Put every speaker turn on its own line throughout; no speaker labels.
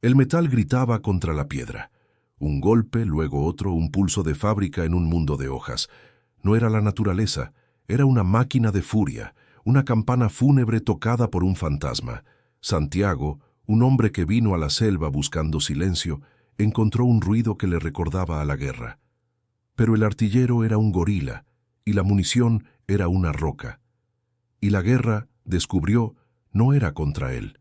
El metal gritaba contra la piedra. Un golpe, luego otro, un pulso de fábrica en un mundo de hojas. No era la naturaleza, era una máquina de furia, una campana fúnebre tocada por un fantasma. Santiago, un hombre que vino a la selva buscando silencio, encontró un ruido que le recordaba a la guerra. Pero el artillero era un gorila, y la munición era una roca. Y la guerra, descubrió, no era contra él.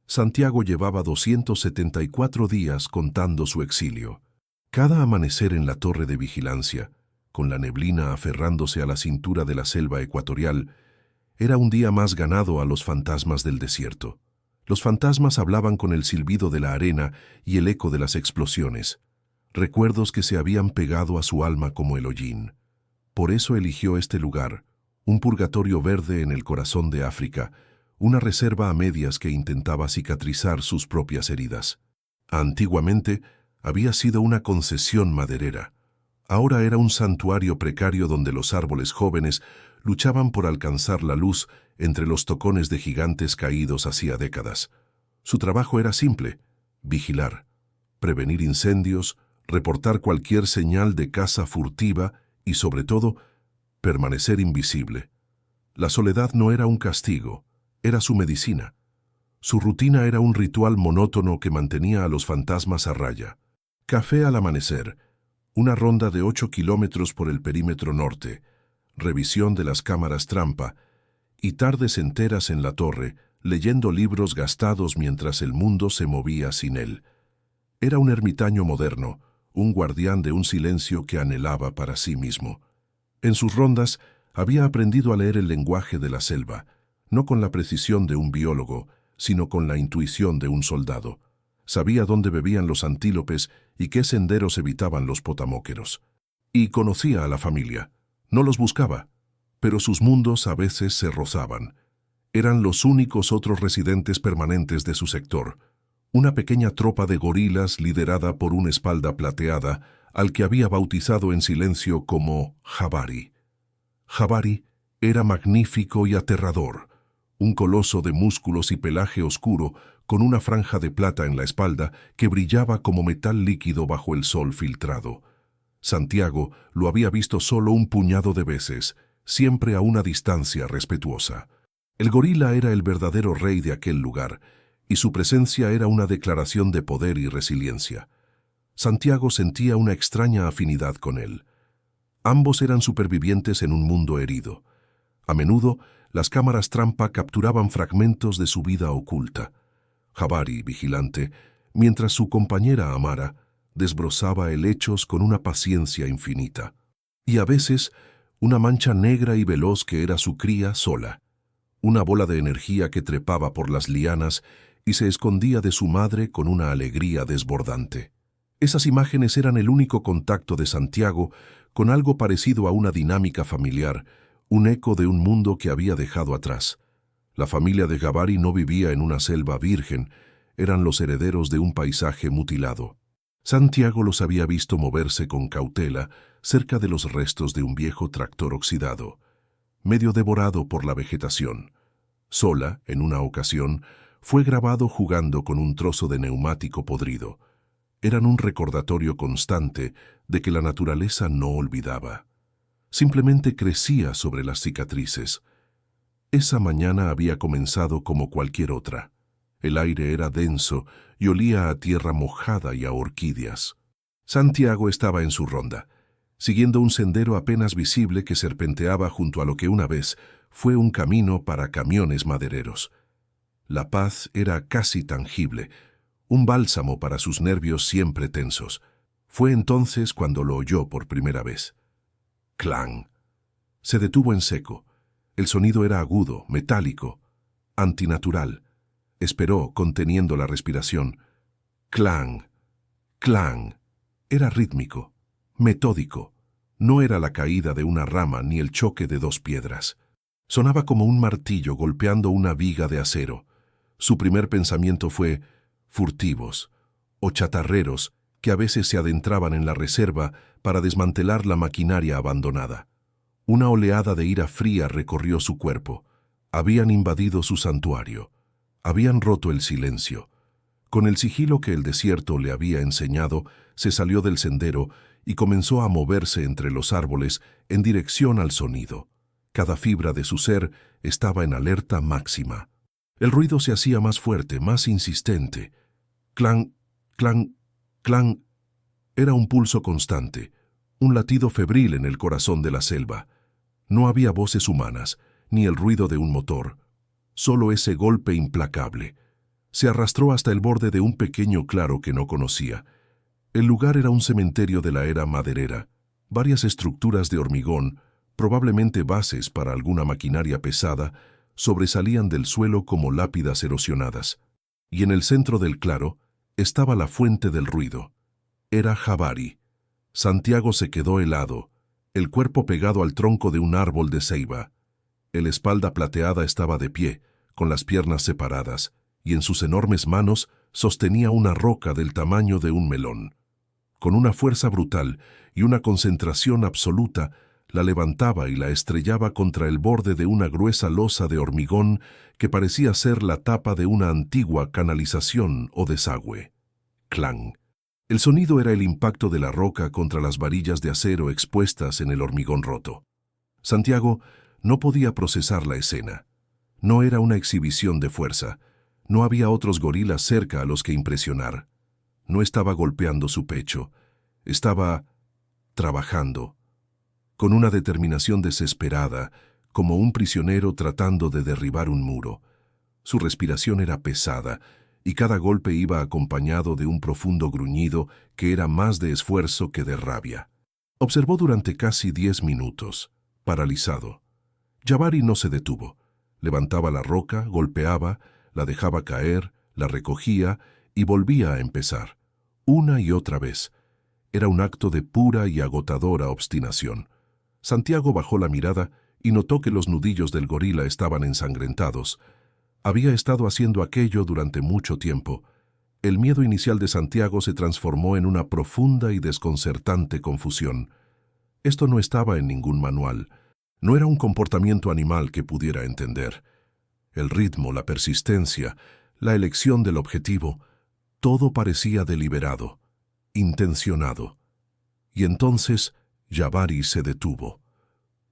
Santiago llevaba 274 días contando su exilio. Cada amanecer en la torre de vigilancia, con la neblina aferrándose a la cintura de la selva ecuatorial, era un día más ganado a los fantasmas del desierto. Los fantasmas hablaban con el silbido de la arena y el eco de las explosiones, recuerdos que se habían pegado a su alma como el hollín. Por eso eligió este lugar, un purgatorio verde en el corazón de África, una reserva a medias que intentaba cicatrizar sus propias heridas. Antiguamente había sido una concesión maderera. Ahora era un santuario precario donde los árboles jóvenes luchaban por alcanzar la luz entre los tocones de gigantes caídos hacía décadas. Su trabajo era simple: vigilar, prevenir incendios, reportar cualquier señal de caza furtiva y, sobre todo, permanecer invisible. La soledad no era un castigo, era su medicina. Su rutina era un ritual monótono que mantenía a los fantasmas a raya. Café al amanecer, una ronda de 8 kilómetros por el perímetro norte, revisión de las cámaras trampa, y tardes enteras en la torre, leyendo libros gastados mientras el mundo se movía sin él. Era un ermitaño moderno, un guardián de un silencio que anhelaba para sí mismo. En sus rondas había aprendido a leer el lenguaje de la selva, no con la precisión de un biólogo, sino con la intuición de un soldado. Sabía dónde bebían los antílopes y qué senderos evitaban los potamóqueros. Y conocía a la familia. No los buscaba, pero sus mundos a veces se rozaban. Eran los únicos otros residentes permanentes de su sector. Una pequeña tropa de gorilas liderada por un espalda plateada, al que había bautizado en silencio como Jabari. Jabari era magnífico y aterrador. Un coloso de músculos y pelaje oscuro, con una franja de plata en la espalda que brillaba como metal líquido bajo el sol filtrado. Santiago lo había visto solo un puñado de veces, siempre a una distancia respetuosa. El gorila era el verdadero rey de aquel lugar, y su presencia era una declaración de poder y resiliencia. Santiago sentía una extraña afinidad con él. Ambos eran supervivientes en un mundo herido. A menudo, las cámaras trampa capturaban fragmentos de su vida oculta. Jabari, vigilante, mientras su compañera Amara desbrozaba helechos con una paciencia infinita. Y a veces, una mancha negra y veloz que era su cría sola. Una bola de energía que trepaba por las lianas y se escondía de su madre con una alegría desbordante. Esas imágenes eran el único contacto de Santiago con algo parecido a una dinámica familiar, un eco de un mundo que había dejado atrás. La familia de Jabari no vivía en una selva virgen, eran los herederos de un paisaje mutilado. Santiago los había visto moverse con cautela cerca de los restos de un viejo tractor oxidado, medio devorado por la vegetación. Sola, en una ocasión, fue grabado jugando con un trozo de neumático podrido. Eran un recordatorio constante de que la naturaleza no olvidaba. Simplemente crecía sobre las cicatrices. Esa mañana había comenzado como cualquier otra. El aire era denso y olía a tierra mojada y a orquídeas. Santiago estaba en su ronda, siguiendo un sendero apenas visible que serpenteaba junto a lo que una vez fue un camino para camiones madereros. La paz era casi tangible, un bálsamo para sus nervios siempre tensos. Fue entonces cuando lo oyó por primera vez. ¡Clang! Se detuvo en seco. El sonido era agudo, metálico, antinatural. Esperó, conteniendo la respiración. ¡Clang! ¡Clang! Era rítmico, metódico. No era la caída de una rama ni el choque de dos piedras. Sonaba como un martillo golpeando una viga de acero. Su primer pensamiento fue: furtivos o chatarreros que a veces se adentraban en la reserva para desmantelar la maquinaria abandonada. Una oleada de ira fría recorrió su cuerpo. Habían invadido su santuario. Habían roto el silencio. Con el sigilo que el desierto le había enseñado, se salió del sendero y comenzó a moverse entre los árboles en dirección al sonido. Cada fibra de su ser estaba en alerta máxima. El ruido se hacía más fuerte, más insistente. Clan, clan, clan. Era un pulso constante, un latido febril en el corazón de la selva. No había voces humanas, ni el ruido de un motor. Solo ese golpe implacable. Se arrastró hasta el borde de un pequeño claro que no conocía. El lugar era un cementerio de la era maderera. Varias estructuras de hormigón, probablemente bases para alguna maquinaria pesada, sobresalían del suelo como lápidas erosionadas. Y en el centro del claro estaba la fuente del ruido. Era Jabari. Santiago se quedó helado, el cuerpo pegado al tronco de un árbol de ceiba. El espalda plateada estaba de pie, con las piernas separadas, y en sus enormes manos sostenía una roca del tamaño de un melón. Con una fuerza brutal y una concentración absoluta, la levantaba y la estrellaba contra el borde de una gruesa losa de hormigón que parecía ser la tapa de una antigua canalización o desagüe. Clang. El sonido era el impacto de la roca contra las varillas de acero expuestas en el hormigón roto. Santiago no podía procesar la escena. No era una exhibición de fuerza. No había otros gorilas cerca a los que impresionar. No estaba golpeando su pecho. Estaba trabajando, con una determinación desesperada, como un prisionero tratando de derribar un muro. Su respiración era pesada, y cada golpe iba acompañado de un profundo gruñido que era más de esfuerzo que de rabia. Observó durante casi 10 minutos, paralizado. Jabari no se detuvo. Levantaba la roca, golpeaba, la dejaba caer, la recogía y volvía a empezar, una y otra vez. Era un acto de pura y agotadora obstinación. Santiago bajó la mirada y notó que los nudillos del gorila estaban ensangrentados. Había estado haciendo aquello durante mucho tiempo. El miedo inicial de Santiago se transformó en una profunda y desconcertante confusión. Esto no estaba en ningún manual. No era un comportamiento animal que pudiera entender. El ritmo, la persistencia, la elección del objetivo, todo parecía deliberado, intencionado. Y entonces Jabari se detuvo.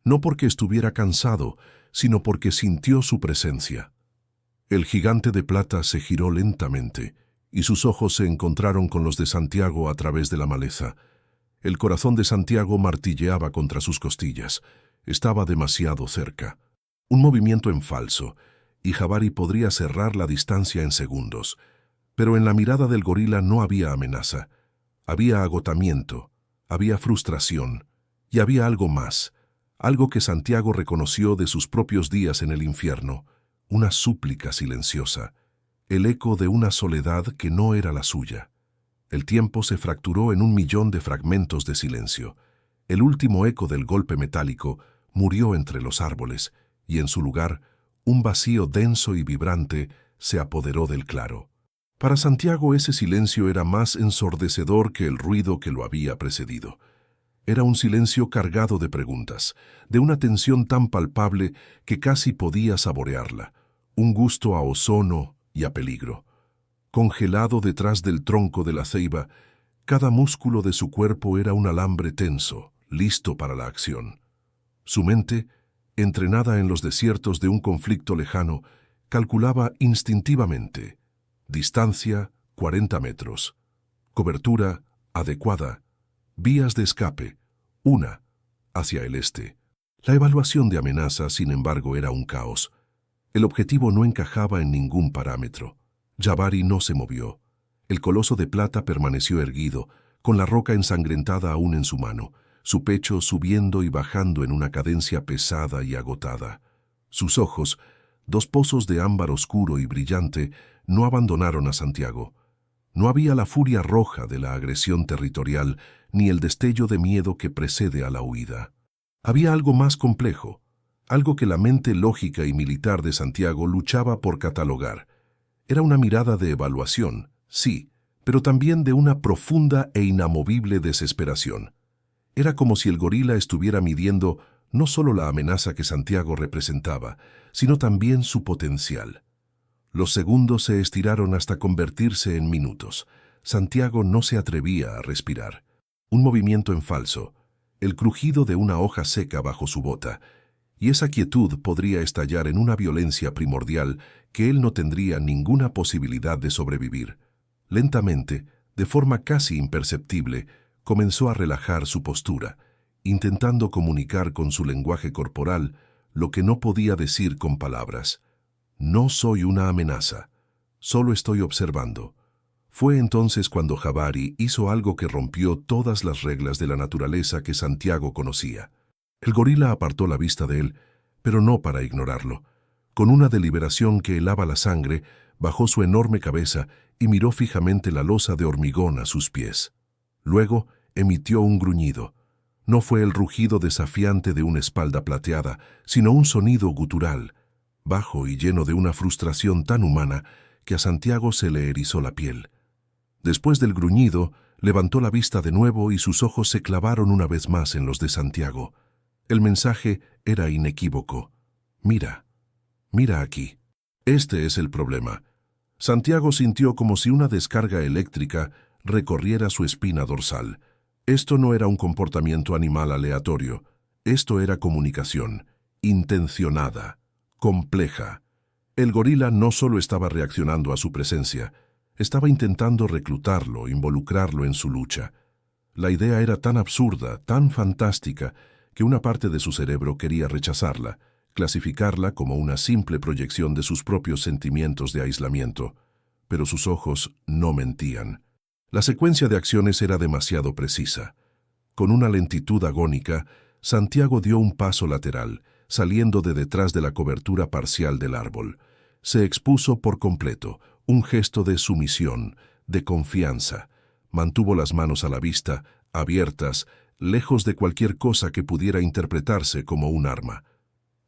No porque estuviera cansado, sino porque sintió su presencia. El gigante de plata se giró lentamente, y sus ojos se encontraron con los de Santiago a través de la maleza. El corazón de Santiago martilleaba contra sus costillas. Estaba demasiado cerca. Un movimiento en falso, y Jabari podría cerrar la distancia en segundos. Pero en la mirada del gorila no había amenaza. Había agotamiento, había frustración, y había algo más, algo que Santiago reconoció de sus propios días en el infierno, una súplica silenciosa, el eco de una soledad que no era la suya. El tiempo se fracturó en 1.000.000 de fragmentos de silencio. El último eco del golpe metálico murió entre los árboles, y en su lugar, un vacío denso y vibrante se apoderó del claro. Para Santiago ese silencio era más ensordecedor que el ruido que lo había precedido. Era un silencio cargado de preguntas, de una tensión tan palpable que casi podía saborearla, un gusto a ozono y a peligro. Congelado detrás del tronco de la ceiba, cada músculo de su cuerpo era un alambre tenso, listo para la acción. Su mente, entrenada en los desiertos de un conflicto lejano, calculaba instintivamente: distancia, 40 metros. Cobertura, adecuada. Vías de escape, una, hacia el este. La evaluación de amenaza, sin embargo, era un caos. El objetivo no encajaba en ningún parámetro. Jabari no se movió. El coloso de plata permaneció erguido, con la roca ensangrentada aún en su mano, su pecho subiendo y bajando en una cadencia pesada y agotada. Sus ojos, 2 pozos de ámbar oscuro y brillante, no abandonaron a Santiago. No había la furia roja de la agresión territorial, ni el destello de miedo que precede a la huida. Había algo más complejo, algo que la mente lógica y militar de Santiago luchaba por catalogar. Era una mirada de evaluación, sí, pero también de una profunda e inamovible desesperación. Era como si el gorila estuviera midiendo no solo la amenaza que Santiago representaba, sino también su potencial. Los segundos se estiraron hasta convertirse en minutos. Santiago no se atrevía a respirar. Un movimiento en falso, el crujido de una hoja seca bajo su bota, y esa quietud podría estallar en una violencia primordial que él no tendría ninguna posibilidad de sobrevivir. Lentamente, de forma casi imperceptible, comenzó a relajar su postura, intentando comunicar con su lenguaje corporal lo que no podía decir con palabras. No soy una amenaza, solo estoy observando. Fue entonces cuando Jabari hizo algo que rompió todas las reglas de la naturaleza que Santiago conocía. El gorila apartó la vista de él, pero no para ignorarlo. Con una deliberación que helaba la sangre, bajó su enorme cabeza y miró fijamente la losa de hormigón a sus pies. Luego emitió un gruñido. No fue el rugido desafiante de una espalda plateada, sino un sonido gutural, bajo y lleno de una frustración tan humana que a Santiago se le erizó la piel. Después del gruñido, levantó la vista de nuevo y sus ojos se clavaron una vez más en los de Santiago. El mensaje era inequívoco. Mira, mira aquí. Este es el problema. Santiago sintió como si una descarga eléctrica recorriera su espina dorsal. Esto no era un comportamiento animal aleatorio. Esto era comunicación, intencionada, compleja. El gorila no solo estaba reaccionando a su presencia, estaba intentando reclutarlo, involucrarlo en su lucha. La idea era tan absurda, tan fantástica, que una parte de su cerebro quería rechazarla, clasificarla como una simple proyección de sus propios sentimientos de aislamiento. Pero sus ojos no mentían. La secuencia de acciones era demasiado precisa. Con una lentitud agónica, Santiago dio un paso lateral, saliendo de detrás de la cobertura parcial del árbol. Se expuso por completo, un gesto de sumisión, de confianza. Mantuvo las manos a la vista, abiertas, lejos de cualquier cosa que pudiera interpretarse como un arma.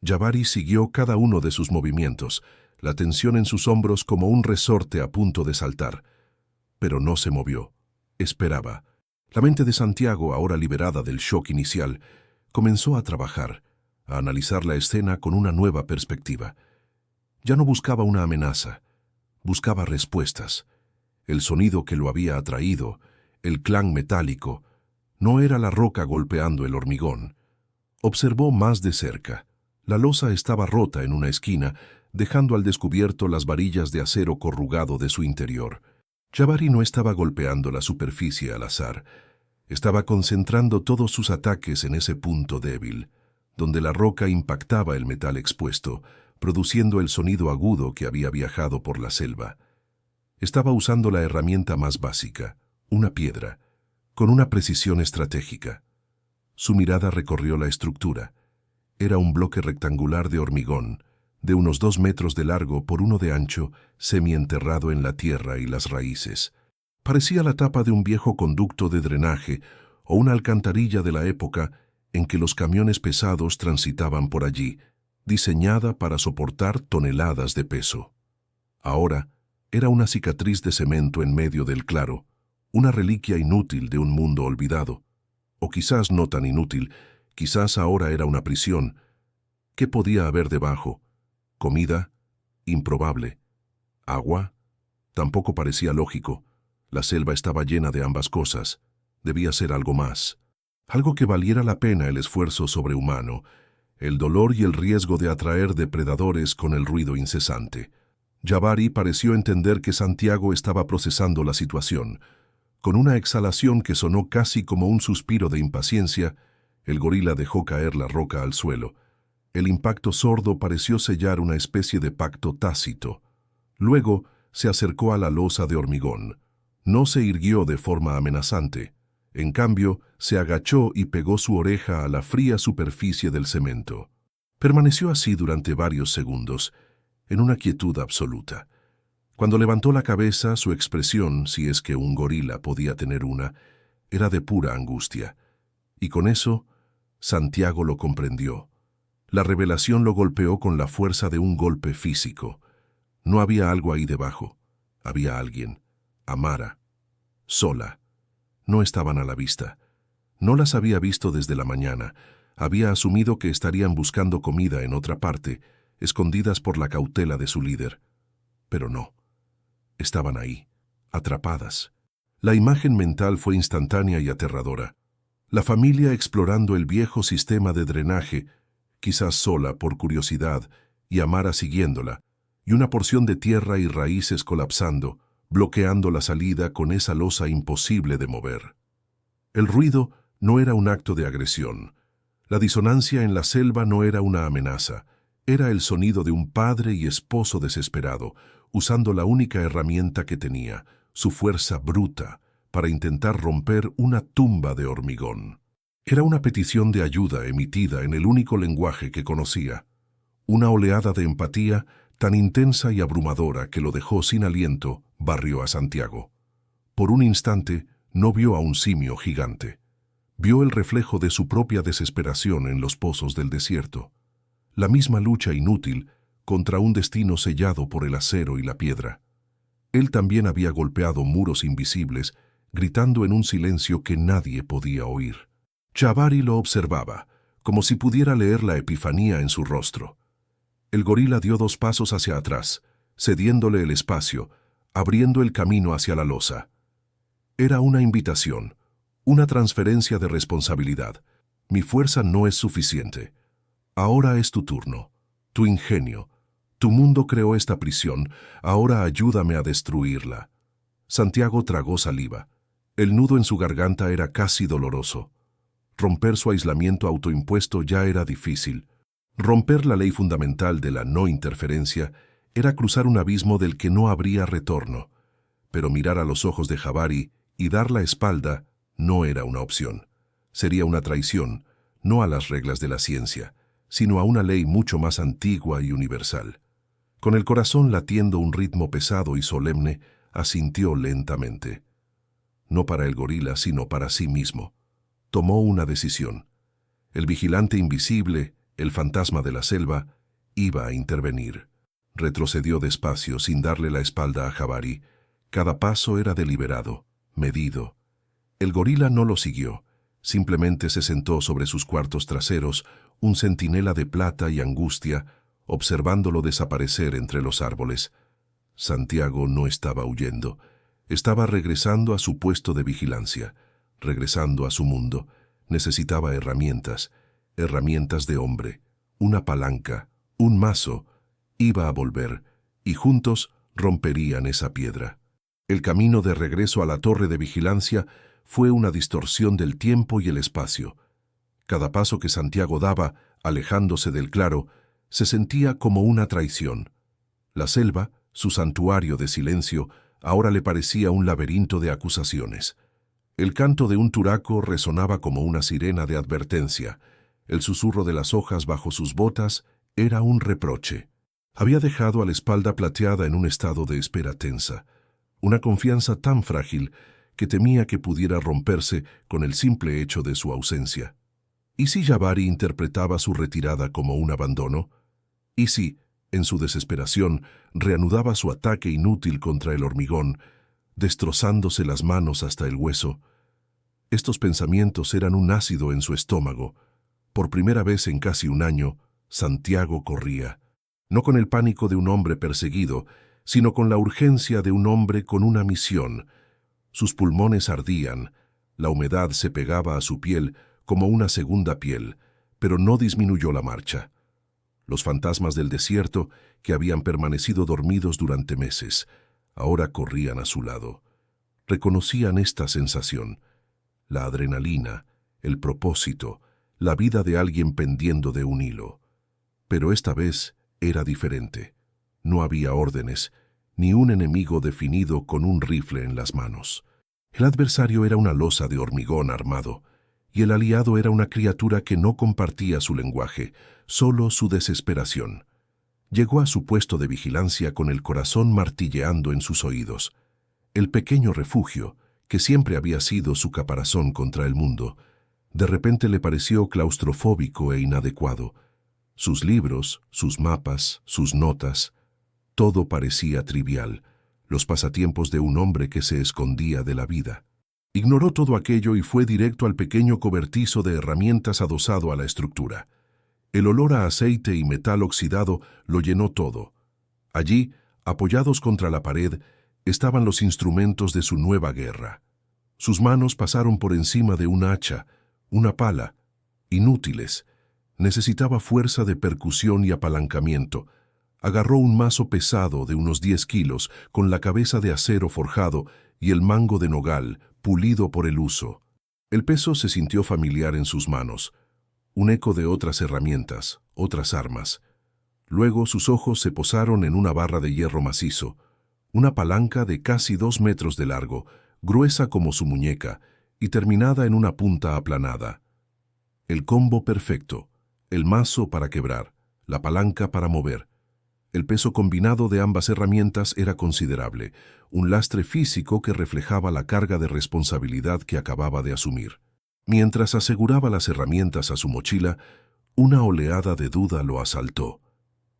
Jabari siguió cada uno de sus movimientos, la tensión en sus hombros como un resorte a punto de saltar. Pero no se movió. Esperaba. La mente de Santiago, ahora liberada del shock inicial, comenzó a trabajar, a analizar la escena con una nueva perspectiva. Ya no buscaba una amenaza, buscaba respuestas. El sonido que lo había atraído, el clan metálico, no era la roca golpeando el hormigón. Observó más de cerca. La losa estaba rota en una esquina, dejando al descubierto las varillas de acero corrugado de su interior. Jabari no estaba golpeando la superficie al azar. Estaba concentrando todos sus ataques en ese punto débil, donde la roca impactaba el metal expuesto, produciendo el sonido agudo que había viajado por la selva. Estaba usando la herramienta más básica, una piedra, con una precisión estratégica. Su mirada recorrió la estructura. Era un bloque rectangular de hormigón, de unos 2 metros de largo por 1 de ancho, semienterrado en la tierra y las raíces. Parecía la tapa de un viejo conducto de drenaje o una alcantarilla de la época en que los camiones pesados transitaban por allí, diseñada para soportar toneladas de peso. Ahora era una cicatriz de cemento en medio del claro, una reliquia inútil de un mundo olvidado. O quizás no tan inútil, quizás ahora era una prisión. ¿Qué podía haber debajo? ¿Comida? Improbable. ¿Agua? Tampoco parecía lógico. La selva estaba llena de ambas cosas. Debía ser algo más. Algo que valiera la pena el esfuerzo sobrehumano, el dolor y el riesgo de atraer depredadores con el ruido incesante. Jabari pareció entender que Santiago estaba procesando la situación. Con una exhalación que sonó casi como un suspiro de impaciencia, el gorila dejó caer la roca al suelo. El impacto sordo pareció sellar una especie de pacto tácito. Luego se acercó a la losa de hormigón. No se irguió de forma amenazante. En cambio, se agachó y pegó su oreja a la fría superficie del cemento. Permaneció así durante varios segundos, en una quietud absoluta. Cuando levantó la cabeza, su expresión, si es que un gorila podía tener una, era de pura angustia. Y con eso, Santiago lo comprendió. La revelación lo golpeó con la fuerza de un golpe físico. No había algo ahí debajo. Había alguien. Amara. Sola. No estaban a la vista. No las había visto desde la mañana. Había asumido que estarían buscando comida en otra parte, escondidas por la cautela de su líder. pero no. Estaban ahí, atrapadas. La imagen mental fue instantánea y aterradora. La familia explorando el viejo sistema de drenaje, quizás sola por curiosidad, y Amara siguiéndola, y una porción de tierra y raíces colapsando, bloqueando la salida con esa losa imposible de mover. El ruido no era un acto de agresión. La disonancia en la selva no era una amenaza. Era el sonido de un padre y esposo desesperado, usando la única herramienta que tenía, su fuerza bruta, para intentar romper una tumba de hormigón. Era una petición de ayuda emitida en el único lenguaje que conocía. Una oleada de empatía tan intensa y abrumadora que lo dejó sin aliento, barrió a Santiago. Por un instante, no vio a un simio gigante. Vio el reflejo de su propia desesperación en los pozos del desierto. La misma lucha inútil contra un destino sellado por el acero y la piedra. Él también había golpeado muros invisibles, gritando en un silencio que nadie podía oír. Jabari lo observaba, como si pudiera leer la epifanía en su rostro. El gorila dio 2 pasos hacia atrás, cediéndole el espacio, abriendo el camino hacia la losa. Era una invitación, una transferencia de responsabilidad. Mi fuerza no es suficiente. Ahora es tu turno, tu ingenio. Tu mundo creó esta prisión, ahora ayúdame a destruirla. Santiago tragó saliva. El nudo en su garganta era casi doloroso. Romper su aislamiento autoimpuesto ya era difícil. Romper la ley fundamental de la no interferencia era cruzar un abismo del que no habría retorno. Pero mirar a los ojos de Jabari y dar la espalda no era una opción. Sería una traición, no a las reglas de la ciencia, sino a una ley mucho más antigua y universal. Con el corazón latiendo un ritmo pesado y solemne, asintió lentamente. No para el gorila, sino para sí mismo. Tomó una decisión. El vigilante invisible, el fantasma de la selva, iba a intervenir. Retrocedió despacio, sin darle la espalda a Jabari. Cada paso era deliberado, medido. El gorila no lo siguió. Simplemente se sentó sobre sus cuartos traseros, un centinela de plata y angustia, observándolo desaparecer entre los árboles. Santiago no estaba huyendo. Estaba regresando a su puesto de vigilancia, regresando a su mundo. Necesitaba herramientas, herramientas de hombre, una palanca, un mazo. Iba a volver, y juntos romperían esa piedra. El camino de regreso a la torre de vigilancia fue una distorsión del tiempo y el espacio. Cada paso que Santiago daba, alejándose del claro, se sentía como una traición. La selva, su santuario de silencio, ahora le parecía un laberinto de acusaciones. El canto de un turaco resonaba como una sirena de advertencia. El susurro de las hojas bajo sus botas era un reproche. Había dejado a la espalda plateada en un estado de espera tensa. Una confianza tan frágil que temía que pudiera romperse con el simple hecho de su ausencia. ¿Y si Jabari interpretaba su retirada como un abandono? ¿Y si, en su desesperación, reanudaba su ataque inútil contra el hormigón, destrozándose las manos hasta el hueso? Estos pensamientos eran un ácido en su estómago. Por primera vez en casi un año, Santiago corría, no con el pánico de un hombre perseguido, sino con la urgencia de un hombre con una misión. Sus pulmones ardían, la humedad se pegaba a su piel como una segunda piel, pero no disminuyó la marcha. Los fantasmas del desierto, que habían permanecido dormidos durante meses, ahora corrían a su lado. Reconocían esta sensación, la adrenalina, el propósito, la vida de alguien pendiendo de un hilo. Pero esta vez era diferente. No había órdenes, ni un enemigo definido con un rifle en las manos. El adversario era una losa de hormigón armado, y el aliado era una criatura que no compartía su lenguaje, solo su desesperación. Llegó a su puesto de vigilancia con el corazón martilleando en sus oídos. El pequeño refugio, que siempre había sido su caparazón contra el mundo, de repente le pareció claustrofóbico e inadecuado. Sus libros, sus mapas, sus notas, todo parecía trivial, los pasatiempos de un hombre que se escondía de la vida. Ignoró todo aquello y fue directo al pequeño cobertizo de herramientas adosado a la estructura. El olor a aceite y metal oxidado lo llenó todo. Allí, Apoyados contra la pared estaban los instrumentos de su nueva guerra. Sus manos pasaron por encima de un hacha, una pala, inútiles. Necesitaba fuerza de percusión y apalancamiento. Agarró un mazo pesado de unos 10 kilos, con la cabeza de acero forjado y el mango de nogal, pulido por el uso. El peso se sintió familiar en sus manos, un eco de otras herramientas, otras armas. Luego sus ojos se posaron en una barra de hierro macizo, una palanca de casi 2 metros de largo, gruesa como su muñeca y terminada en una punta aplanada. El combo perfecto, el mazo para quebrar, la palanca para mover. El peso combinado de ambas herramientas era considerable, un lastre físico que reflejaba la carga de responsabilidad que acababa de asumir. Mientras aseguraba las herramientas a su mochila, una oleada de duda lo asaltó.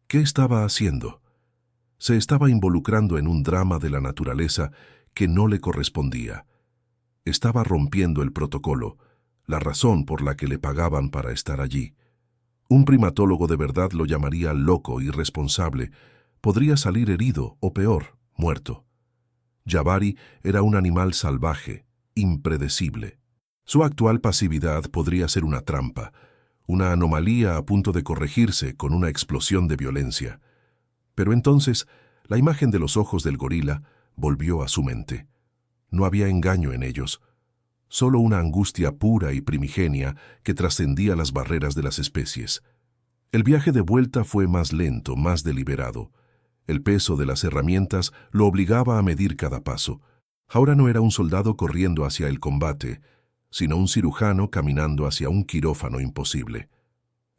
¿Qué estaba haciendo? Se estaba involucrando en un drama de la naturaleza que no le correspondía. Estaba rompiendo el protocolo, la razón por la que le pagaban para estar allí. Un primatólogo de verdad lo llamaría loco, irresponsable. Podría salir herido o peor, muerto. Jabari era un animal salvaje, impredecible. Su actual pasividad podría ser una trampa, una anomalía a punto de corregirse con una explosión de violencia. Pero entonces, la imagen de los ojos del gorila volvió a su mente. No había engaño en ellos, solo una angustia pura y primigenia que trascendía las barreras de las especies. El viaje de vuelta fue más lento, más deliberado. El peso de las herramientas lo obligaba a medir cada paso. Ahora no era un soldado corriendo hacia el combate, sino un cirujano caminando hacia un quirófano imposible.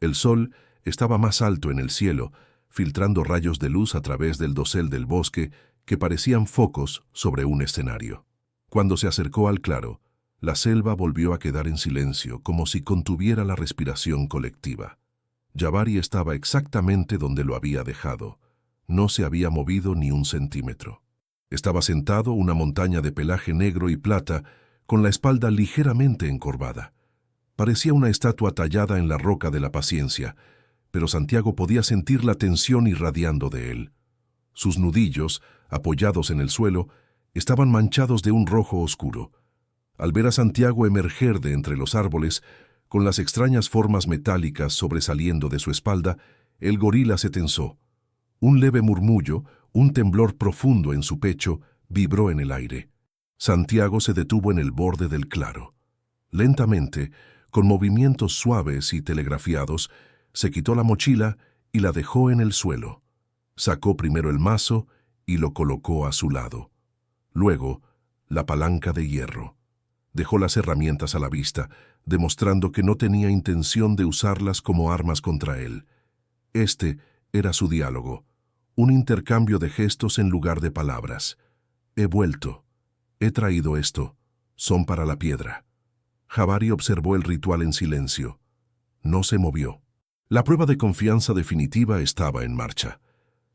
El sol estaba más alto en el cielo, filtrando rayos de luz a través del dosel del bosque que parecían focos sobre un escenario. Cuando se acercó al claro, la selva volvió a quedar en silencio, como si contuviera la respiración colectiva. Jabari estaba exactamente donde lo había dejado. No se había movido ni un centímetro. Estaba sentado una montaña de pelaje negro y plata, con la espalda ligeramente encorvada. Parecía una estatua tallada en la roca de la paciencia, pero Santiago podía sentir la tensión irradiando de él. Sus nudillos, apoyados en el suelo, estaban manchados de un rojo oscuro. Al ver a Santiago emerger de entre los árboles, con las extrañas formas metálicas sobresaliendo de su espalda, el gorila se tensó. Un leve murmullo, un temblor profundo en su pecho, vibró en el aire. Santiago se detuvo en el borde del claro. Lentamente, con movimientos suaves y telegrafiados, se quitó la mochila y la dejó en el suelo. Sacó primero el mazo y lo colocó a su lado. Luego, la palanca de hierro. Dejó las herramientas a la vista, demostrando que no tenía intención de usarlas como armas contra él. Este era su diálogo, un intercambio de gestos en lugar de palabras. He vuelto. He traído esto. Son para la piedra. Jabari observó el ritual en silencio. No se movió. La prueba de confianza definitiva estaba en marcha.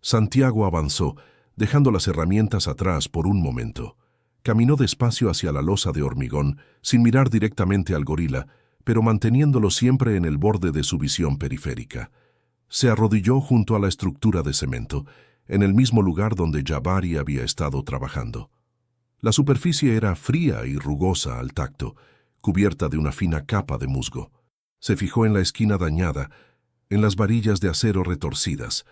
Santiago avanzó, dejando las herramientas atrás por un momento. Caminó despacio hacia la losa de hormigón, sin mirar directamente al gorila, pero manteniéndolo siempre en el borde de su visión periférica. Se arrodilló junto a la estructura de cemento, en el mismo lugar donde Jabari había estado trabajando. La superficie era fría y rugosa al tacto, cubierta de una fina capa de musgo. Se fijó en la esquina dañada, en las varillas de acero retorcidas.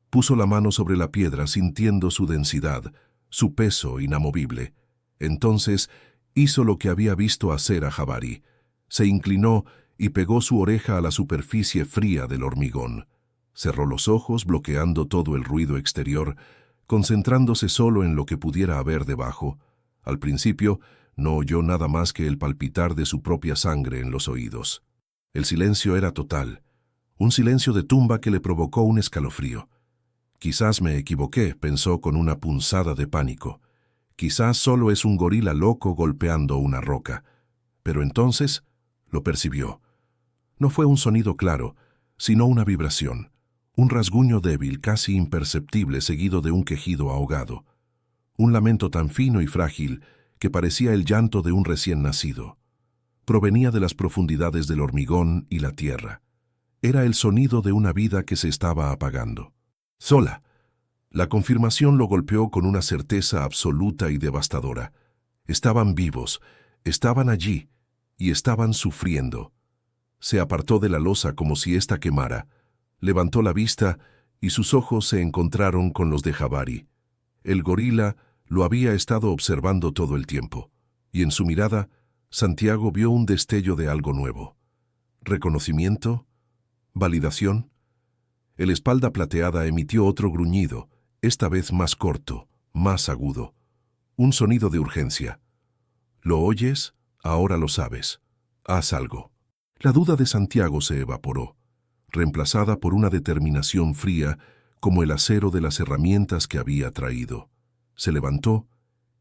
Puso la mano sobre la piedra sintiendo su densidad, su peso inamovible. Entonces hizo lo que había visto hacer a Jabari. Se inclinó y pegó su oreja a la superficie fría del hormigón. Cerró los ojos bloqueando todo el ruido exterior, concentrándose solo en lo que pudiera haber debajo. Al principio, no oyó nada más que el palpitar de su propia sangre en los oídos. El silencio era total, un silencio de tumba que le provocó un escalofrío. Quizás me equivoqué, pensó con una punzada de pánico. Quizás solo es un gorila loco golpeando una roca. Pero entonces lo percibió. No fue un sonido claro, sino una vibración, un rasguño débil, casi imperceptible, seguido de un quejido ahogado. Un lamento tan fino y frágil que parecía el llanto de un recién nacido. Provenía de las profundidades del hormigón y la tierra. Era el sonido de una vida que se estaba apagando. Sola. La confirmación lo golpeó con una certeza absoluta y devastadora. Estaban vivos, estaban allí, y estaban sufriendo. Se apartó de la losa como si ésta quemara, levantó la vista y sus ojos se encontraron con los de Jabari. El gorila lo había estado observando todo el tiempo, y en su mirada, Santiago vio un destello de algo nuevo. ¿Reconocimiento? ¿Validación? El espalda plateada emitió otro gruñido, esta vez más corto, más agudo. Un sonido de urgencia. ¿Lo oyes? Ahora lo sabes. Haz algo. La duda de Santiago se evaporó, reemplazada por una determinación fría como el acero de las herramientas que había traído. Se levantó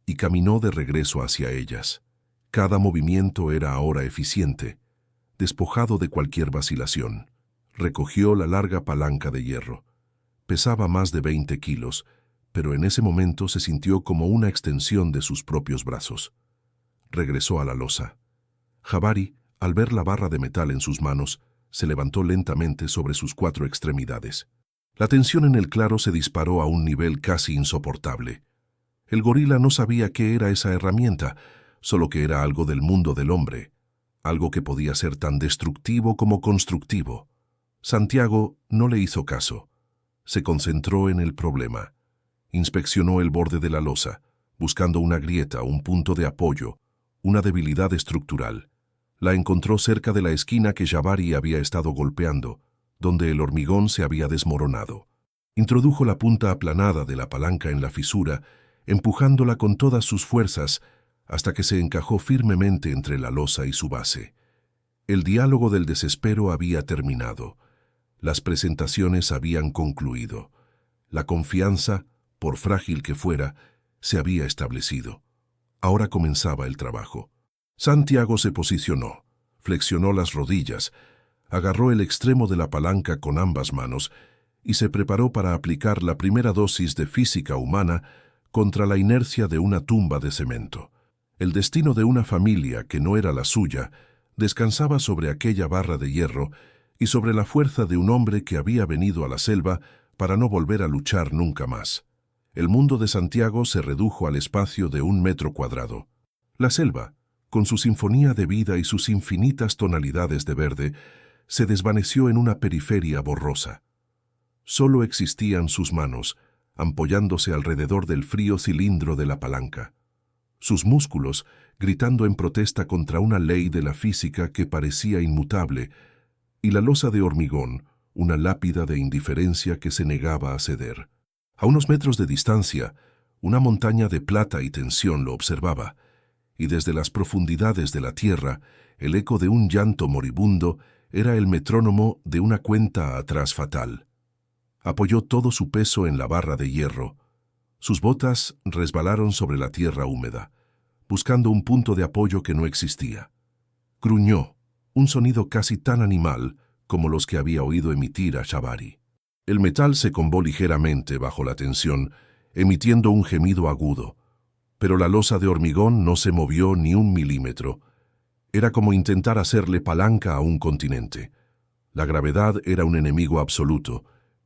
y caminó de regreso hacia ellas. Cada movimiento era ahora eficiente, despojado de cualquier vacilación. Recogió la larga palanca de hierro. Pesaba más de 20 kilos, pero en ese momento se sintió como una extensión de sus propios brazos. Regresó a la losa. Jabari, al ver la barra de metal en sus manos, se levantó lentamente sobre sus 4 extremidades. La tensión en el claro se disparó a un nivel casi insoportable. El gorila no sabía qué era esa herramienta, solo que era algo del mundo del hombre, algo que podía ser tan destructivo como constructivo. Santiago no le hizo caso. Se concentró en el problema. Inspeccionó el borde de la losa, buscando una grieta, un punto de apoyo, una debilidad estructural. La encontró cerca de la esquina que Jabari había estado golpeando, donde el hormigón se había desmoronado. Introdujo la punta aplanada de la palanca en la fisura, empujándola con todas sus fuerzas hasta que se encajó firmemente entre la losa y su base. El diálogo del desespero había terminado. Las presentaciones habían concluido. La confianza, por frágil que fuera, se había establecido. Ahora comenzaba el trabajo. Santiago se posicionó, flexionó las rodillas, agarró el extremo de la palanca con ambas manos y se preparó para aplicar la primera dosis de física humana contra la inercia de una tumba de cemento. El destino de una familia que no era la suya descansaba sobre aquella barra de hierro y sobre la fuerza de un hombre que había venido a la selva para no volver a luchar nunca más. El mundo de Santiago se redujo al espacio de 1 metro cuadrado. La selva, con su sinfonía de vida y sus infinitas tonalidades de verde, se desvaneció en una periferia borrosa. Solo existían sus manos, ampollándose alrededor del frío cilindro de la palanca. Sus músculos, gritando en protesta contra una ley de la física que parecía inmutable, y la losa de hormigón, una lápida de indiferencia que se negaba a ceder. A unos metros de distancia, una montaña de plata y tensión lo observaba, y desde las profundidades de la tierra, el eco de un llanto moribundo era el metrónomo de una cuenta atrás fatal. Apoyó todo su peso en la barra de hierro. Sus botas resbalaron sobre la tierra húmeda, buscando un punto de apoyo que no existía. Gruñó, un sonido casi tan animal como los que había oído emitir a Jabari. El metal se combó ligeramente bajo la tensión, emitiendo un gemido agudo, pero la losa de hormigón no se movió ni 1 milímetro. Era como intentar hacerle palanca a un continente. La gravedad era un enemigo absoluto,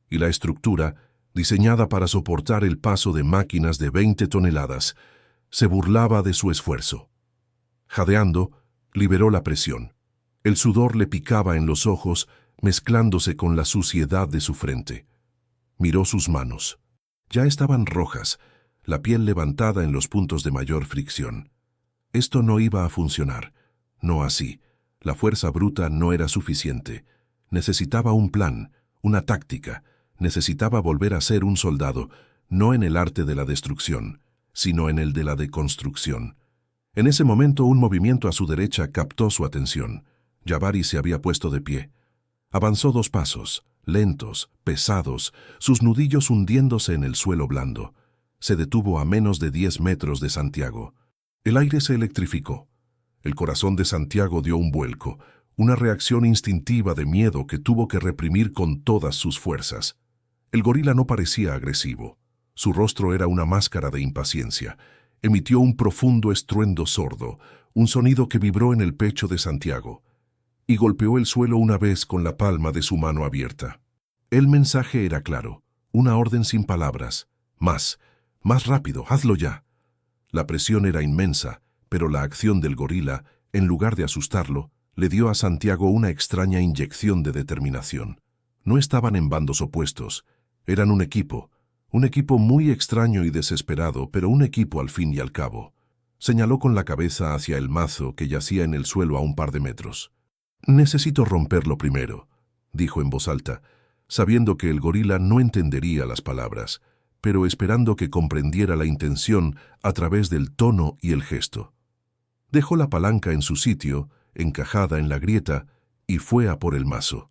y la estructura, diseñada para soportar el paso de máquinas de 20 toneladas, se burlaba de su esfuerzo. Jadeando, liberó la presión. El sudor le picaba en los ojos, mezclándose con la suciedad de su frente. Miró sus manos. Ya estaban rojas, la piel levantada en los puntos de mayor fricción. Esto no iba a funcionar. No así. La fuerza bruta no era suficiente. Necesitaba un plan, una táctica. Necesitaba volver a ser un soldado, no en el arte de la destrucción, sino en el de la deconstrucción. En ese momento un movimiento a su derecha captó su atención. Jabari se había puesto de pie. Avanzó 2 pasos, lentos, pesados, sus nudillos hundiéndose en el suelo blando. Se detuvo a menos de 10 metros de Santiago. El aire se electrificó. El corazón de Santiago dio un vuelco, una reacción instintiva de miedo que tuvo que reprimir con todas sus fuerzas. El gorila no parecía agresivo. Su rostro era una máscara de impaciencia. Emitió un profundo estruendo sordo, un sonido que vibró en el pecho de Santiago, y golpeó el suelo una vez con la palma de su mano abierta. El mensaje era claro, una orden sin palabras. Más, más rápido, hazlo ya. La presión era inmensa, pero la acción del gorila, en lugar de asustarlo, le dio a Santiago una extraña inyección de determinación. No estaban en bandos opuestos, eran un equipo muy extraño y desesperado, pero un equipo al fin y al cabo. Señaló con la cabeza hacia el mazo que yacía en el suelo a un par de metros. «Necesito romperlo primero», dijo en voz alta, sabiendo que el gorila no entendería las palabras, pero esperando que comprendiera la intención a través del tono y el gesto. Dejó la palanca en su sitio, encajada en la grieta, y fue a por el mazo.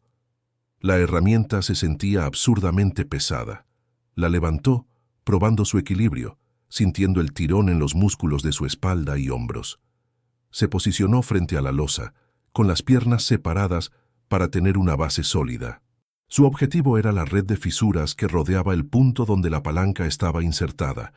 La herramienta se sentía absurdamente pesada. La levantó, probando su equilibrio, sintiendo el tirón en los músculos de su espalda y hombros. Se posicionó frente a la losa, con las piernas separadas para tener una base sólida. Su objetivo era la red de fisuras que rodeaba el punto donde la palanca estaba insertada.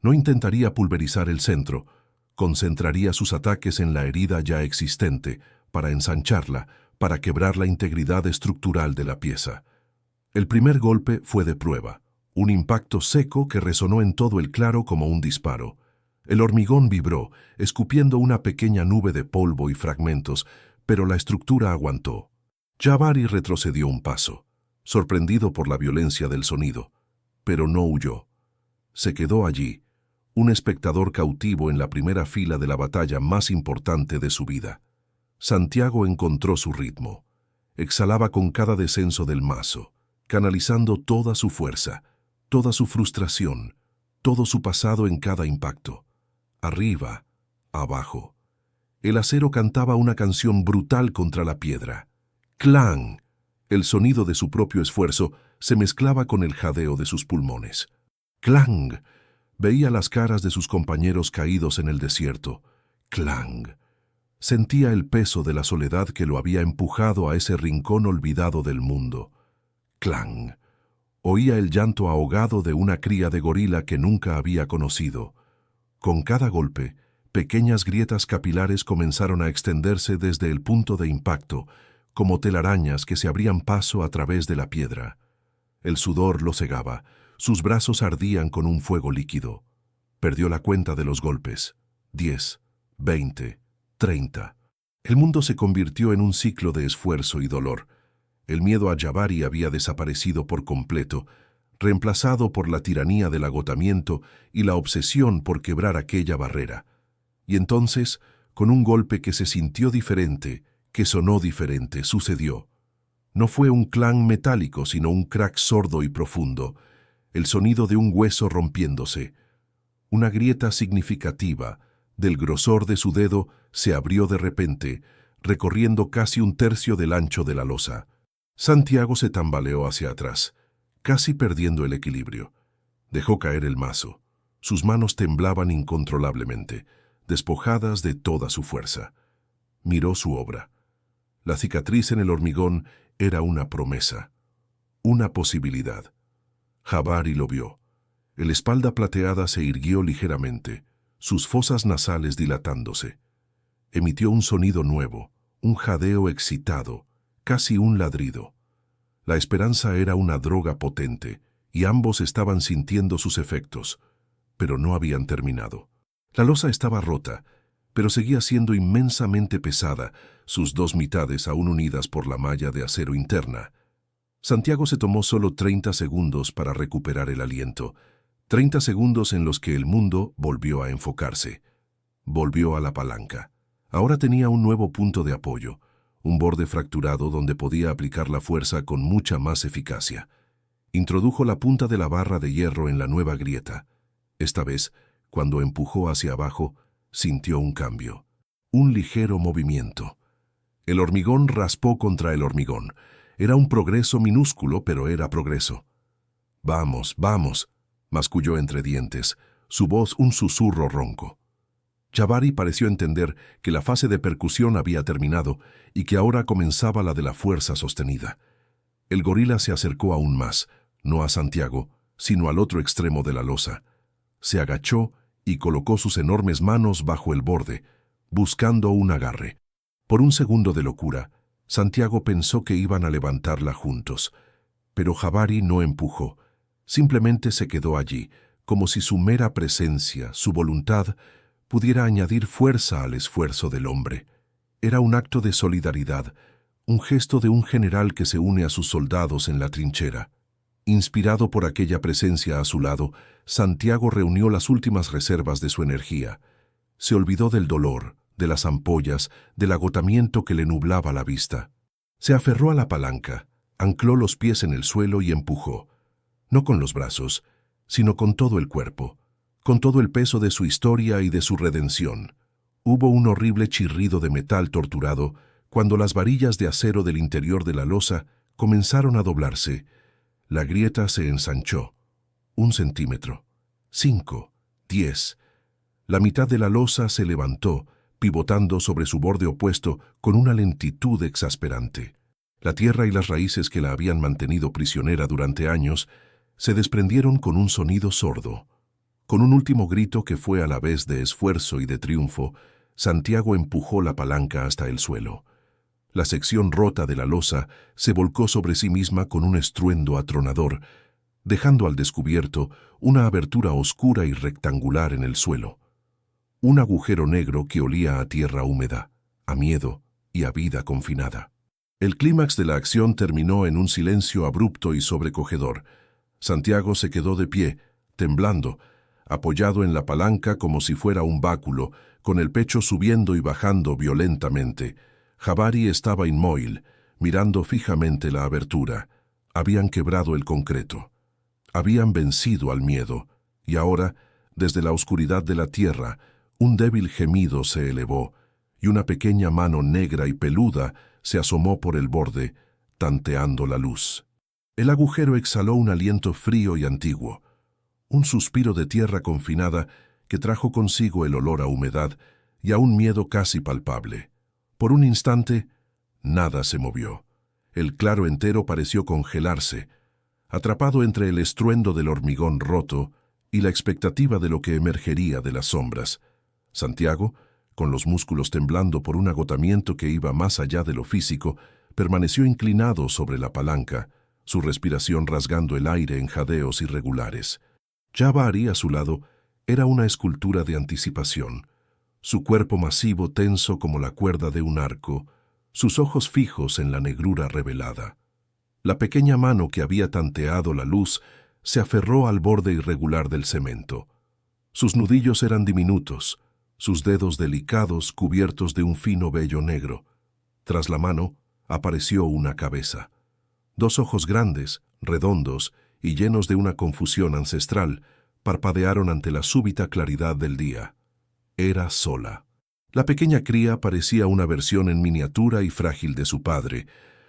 No intentaría pulverizar el centro, concentraría sus ataques en la herida ya existente, para ensancharla, para quebrar la integridad estructural de la pieza. El primer golpe fue de prueba, un impacto seco que resonó en todo el claro como un disparo. El hormigón vibró, escupiendo una pequeña nube de polvo y fragmentos, pero la estructura aguantó. Jabari retrocedió un paso, sorprendido por la violencia del sonido, pero no huyó. Se quedó allí, un espectador cautivo en la primera fila de la batalla más importante de su vida. Santiago encontró su ritmo. Exhalaba con cada descenso del mazo, canalizando toda su fuerza, toda su frustración, todo su pasado en cada impacto. Arriba, abajo. El acero cantaba una canción brutal contra la piedra. ¡Clang! El sonido de su propio esfuerzo se mezclaba con el jadeo de sus pulmones. ¡Clang! Veía las caras de sus compañeros caídos en el desierto. ¡Clang! Sentía el peso de la soledad que lo había empujado a ese rincón olvidado del mundo. ¡Clang! Oía el llanto ahogado de una cría de gorila que nunca había conocido. Con cada golpe, pequeñas grietas capilares comenzaron a extenderse desde el punto de impacto, como telarañas que se abrían paso a través de la piedra. El sudor lo cegaba, sus brazos ardían con un fuego líquido. Perdió la cuenta de los golpes. 10, 20, 30. El mundo se convirtió en un ciclo de esfuerzo y dolor. El miedo a Jabari había desaparecido por completo, reemplazado por la tiranía del agotamiento y la obsesión por quebrar aquella barrera. Y entonces, con un golpe que se sintió diferente, que sonó diferente, sucedió. No fue un clang metálico, sino un crack sordo y profundo, el sonido de un hueso rompiéndose. Una grieta significativa, del grosor de su dedo, se abrió de repente, recorriendo casi un tercio del ancho de la losa. Santiago se tambaleó hacia atrás, casi perdiendo el equilibrio. Dejó caer el mazo. Sus manos temblaban incontrolablemente, despojadas de toda su fuerza. Miró su obra. La cicatriz en el hormigón era una promesa, una posibilidad. Jabari lo vio. El espalda plateada se irguió ligeramente, sus fosas nasales dilatándose. Emitió un sonido nuevo, un jadeo excitado, casi un ladrido. La esperanza era una droga potente, y ambos estaban sintiendo sus efectos, pero no habían terminado. La losa estaba rota, pero seguía siendo inmensamente pesada, sus dos mitades aún unidas por la malla de acero interna. Santiago se tomó solo 30 segundos para recuperar el aliento, 30 segundos en los que el mundo volvió a enfocarse. Volvió a la palanca. Ahora tenía un nuevo punto de apoyo, un borde fracturado donde podía aplicar la fuerza con mucha más eficacia. Introdujo la punta de la barra de hierro en la nueva grieta. Esta vez, cuando empujó hacia abajo, sintió un cambio, un ligero movimiento. El hormigón raspó contra el hormigón. Era un progreso minúsculo, pero era progreso. «Vamos, vamos», masculló entre dientes, su voz un susurro ronco. Jabari pareció entender que la fase de percusión había terminado y que ahora comenzaba la de la fuerza sostenida. El gorila se acercó aún más, no a Santiago, sino al otro extremo de la losa. Se agachó y colocó sus enormes manos bajo el borde, buscando un agarre. Por un segundo de locura, Santiago pensó que iban a levantarla juntos, pero Jabari no empujó. Simplemente se quedó allí, como si su mera presencia, su voluntad, pudiera añadir fuerza al esfuerzo del hombre. Era un acto de solidaridad, un gesto de un general que se une a sus soldados en la trinchera. Inspirado por aquella presencia a su lado, Santiago reunió las últimas reservas de su energía. Se olvidó del dolor, de las ampollas, del agotamiento que le nublaba la vista. Se aferró a la palanca, ancló los pies en el suelo y empujó, no con los brazos, sino con todo el cuerpo, con todo el peso de su historia y de su redención. Hubo un horrible chirrido de metal torturado cuando las varillas de acero del interior de la losa comenzaron a doblarse. La grieta se ensanchó. 1 centímetro, 5, 10. La mitad de la losa se levantó, pivotando sobre su borde opuesto con una lentitud exasperante. La tierra y las raíces que la habían mantenido prisionera durante años se desprendieron con un sonido sordo. Con un último grito que fue a la vez de esfuerzo y de triunfo, Santiago empujó la palanca hasta el suelo. La sección rota de la losa se volcó sobre sí misma con un estruendo atronador, dejando al descubierto una abertura oscura y rectangular en el suelo. Un agujero negro que olía a tierra húmeda, a miedo y a vida confinada. El clímax de la acción terminó en un silencio abrupto y sobrecogedor. Santiago se quedó de pie, temblando, apoyado en la palanca como si fuera un báculo, con el pecho subiendo y bajando violentamente. Jabari estaba inmóvil, mirando fijamente la abertura. Habían quebrado el concreto. Habían vencido al miedo, y ahora, desde la oscuridad de la tierra, un débil gemido se elevó, y una pequeña mano negra y peluda se asomó por el borde, tanteando la luz. El agujero exhaló un aliento frío y antiguo, un suspiro de tierra confinada que trajo consigo el olor a humedad y a un miedo casi palpable. Por un instante, nada se movió. El claro entero pareció congelarse, atrapado entre el estruendo del hormigón roto y la expectativa de lo que emergería de las sombras. Santiago, con los músculos temblando por un agotamiento que iba más allá de lo físico, permaneció inclinado sobre la palanca, su respiración rasgando el aire en jadeos irregulares. Jabari, a su lado, era una escultura de anticipación. Su cuerpo masivo tenso como la cuerda de un arco, sus ojos fijos en la negrura revelada. La pequeña mano que había tanteado la luz se aferró al borde irregular del cemento. Sus nudillos eran diminutos, sus dedos delicados cubiertos de un fino vello negro. Tras la mano apareció una cabeza. 2 ojos grandes, redondos y llenos de una confusión ancestral, parpadearon ante la súbita claridad del día. Era Sola. La pequeña cría parecía una versión en miniatura y frágil de su padre.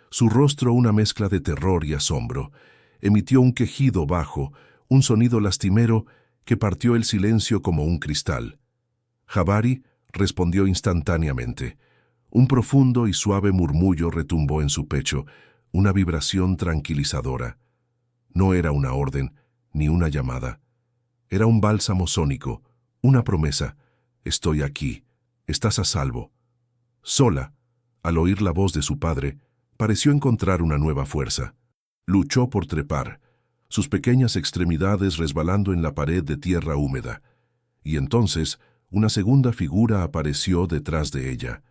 Su rostro una mezcla de terror y asombro. Emitió un quejido bajo, un sonido lastimero que partió el silencio como un cristal. Jabari respondió instantáneamente. Un profundo y suave murmullo retumbó en su pecho, una vibración tranquilizadora. No era una orden, ni una llamada. Era un bálsamo sónico, una promesa. Estoy aquí, estás a salvo. Sola, al oír la voz de su padre, pareció encontrar una nueva fuerza. Luchó por trepar, sus pequeñas extremidades resbalando en la pared de tierra húmeda. Y entonces, una segunda figura apareció detrás de ella,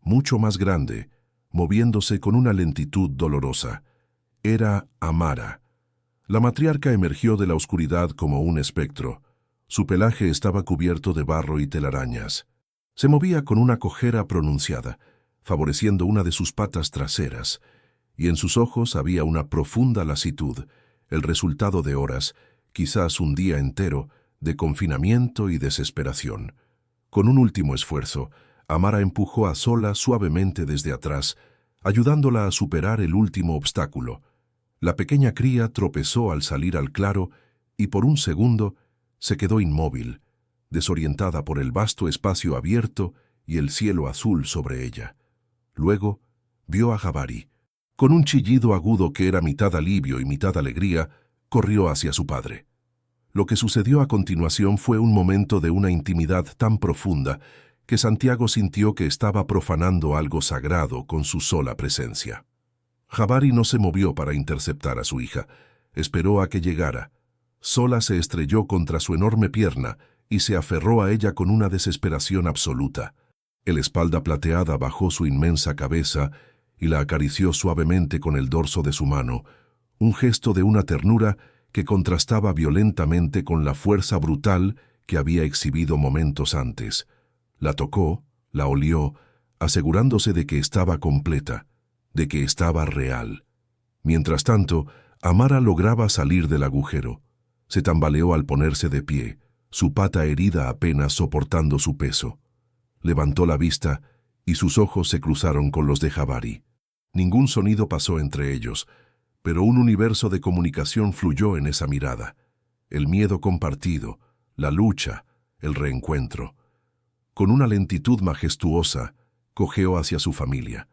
mucho más grande, moviéndose con una lentitud dolorosa. Era Amara. La matriarca emergió de la oscuridad como un espectro. Su pelaje estaba cubierto de barro y telarañas. Se movía con una cojera pronunciada, favoreciendo una de sus patas traseras, y en sus ojos había una profunda lasitud, el resultado de horas, quizás un día entero, de confinamiento y desesperación. Con un último esfuerzo, Amara empujó a Sola suavemente desde atrás, ayudándola a superar el último obstáculo. La pequeña cría tropezó al salir al claro y por un segundo se quedó inmóvil, desorientada por el vasto espacio abierto y el cielo azul sobre ella. Luego vio a Jabari. Con un chillido agudo que era mitad alivio y mitad alegría, corrió hacia su padre. Lo que sucedió a continuación fue un momento de una intimidad tan profunda que Santiago sintió que estaba profanando algo sagrado con su sola presencia. Jabari no se movió para interceptar a su hija. Esperó a que llegara. Sola se estrelló contra su enorme pierna y se aferró a ella con una desesperación absoluta. El espalda plateada bajó su inmensa cabeza y la acarició suavemente con el dorso de su mano, un gesto de una ternura que contrastaba violentamente con la fuerza brutal que había exhibido momentos antes. La tocó, la olió, asegurándose de que estaba completa, de que estaba real. Mientras tanto, Amara lograba salir del agujero. Se tambaleó al ponerse de pie, su pata herida apenas soportando su peso. Levantó la vista y sus ojos se cruzaron con los de Jabari. Ningún sonido pasó entre ellos, pero un universo de comunicación fluyó en esa mirada. El miedo compartido, la lucha, el reencuentro. Con una lentitud majestuosa, cojeó hacia su familia.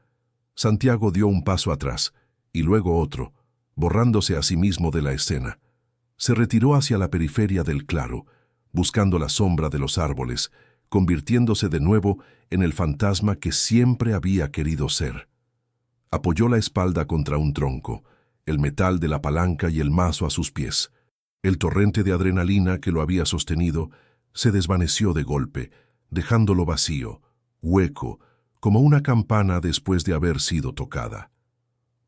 Santiago dio un paso atrás, y luego otro, borrándose a sí mismo de la escena. Se retiró hacia la periferia del claro, buscando la sombra de los árboles, convirtiéndose de nuevo en el fantasma que siempre había querido ser. Apoyó la espalda contra un tronco, el metal de la palanca y el mazo a sus pies. El torrente de adrenalina que lo había sostenido se desvaneció de golpe, dejándolo vacío, hueco, como una campana después de haber sido tocada.